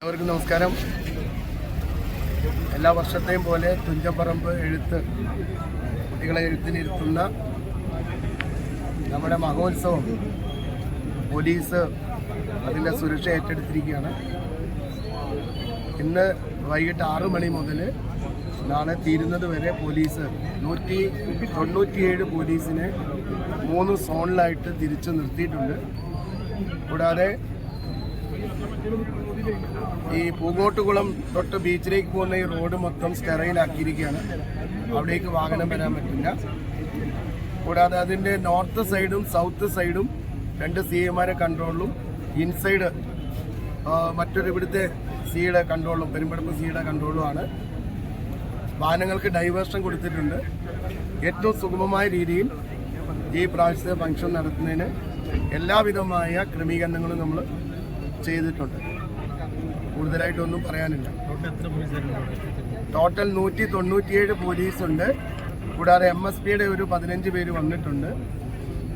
എല്ലാവർക്കും നമസ്കാരം. എല്ലാ വർഷത്തെയും പോലെ തുഞ്ചപ്പറമ്പ് എഴുത്ത് കുട്ടികളെ എഴുത്തിനിരുത്തുന്ന നമ്മുടെ മഹോത്സവം പോലീസ് അതിൻ്റെ സുരക്ഷ ഏറ്റെടുത്തിരിക്കുകയാണ്. ഇന്ന് വൈകിട്ട് 6 മണി മുതൽ നാളെ തീരുന്നത് വരെ പോലീസ് 197 പോലീസിനെ 3 സോണിലായിട്ട് തിരിച്ചു നിർത്തിയിട്ടുണ്ട്. കൂടാതെ ഈ പൂങ്ങോട്ടുകുളം തൊട്ട് ബീച്ചിലേക്ക് പോകുന്ന ഈ റോഡ് മൊത്തം സ്റ്റെറൈലാക്കിയിരിക്കുകയാണ്. അവിടേക്ക് വാഹനം വരാൻ പറ്റില്ല. കൂടാതെ അതിൻ്റെ നോർത്ത് സൈഡും സൗത്ത് സൈഡും 2 CAമാരെ കൺട്രോളിലും ഇൻസൈഡ് മറ്റൊരു ഇവിടുത്തെ സിയുടെ കൺട്രോളും പെരുമ്പടപ്പ് സിയുടെ കൺട്രോളുമാണ്. വാഹനങ്ങൾക്ക് ഡൈവേർഷൻ കൊടുത്തിട്ടുണ്ട്. ഏറ്റവും സുഗമമായ രീതിയിൽ ഈ പ്രാവശ്യത്തെ ഫംഗ്ഷൻ നടത്തുന്നതിന് എല്ലാവിധമായ ക്രമീകരണങ്ങളും നമ്മൾ ചെയ്തിട്ടുണ്ട്. കൂടുതലായിട്ടൊന്നും പറയാനില്ല. ടോട്ടൽ 197 പോലീസുണ്ട്. കൂടാതെ MSPയുടെ ഒരു 15 പേര് വന്നിട്ടുണ്ട്.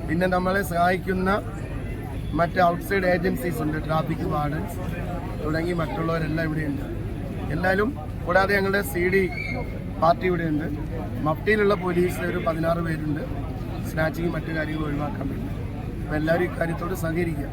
പിന്നെ നമ്മളെ സഹായിക്കുന്ന മറ്റ് ഔട്ട്സൈഡ് ഏജൻസീസ് ഉണ്ട്, ട്രാഫിക് വാർഡൻസ് തുടങ്ങി മറ്റുള്ളവരെല്ലാം ഇവിടെയുണ്ട്. എല്ലാവരും കൂടാതെ ഞങ്ങളുടെ CD പാർട്ടി ഇവിടെയുണ്ട്. മഫ്റ്റിയിലുള്ള പോലീസ് ഒരു 16 പേരുണ്ട്. സ്നാച്ചിങ് മറ്റു കാര്യങ്ങൾ ഒഴിവാക്കാൻ വേണ്ടി. അപ്പോൾ എല്ലാവരും ഇക്കാര്യത്തോട് സഹകരിക്കുക.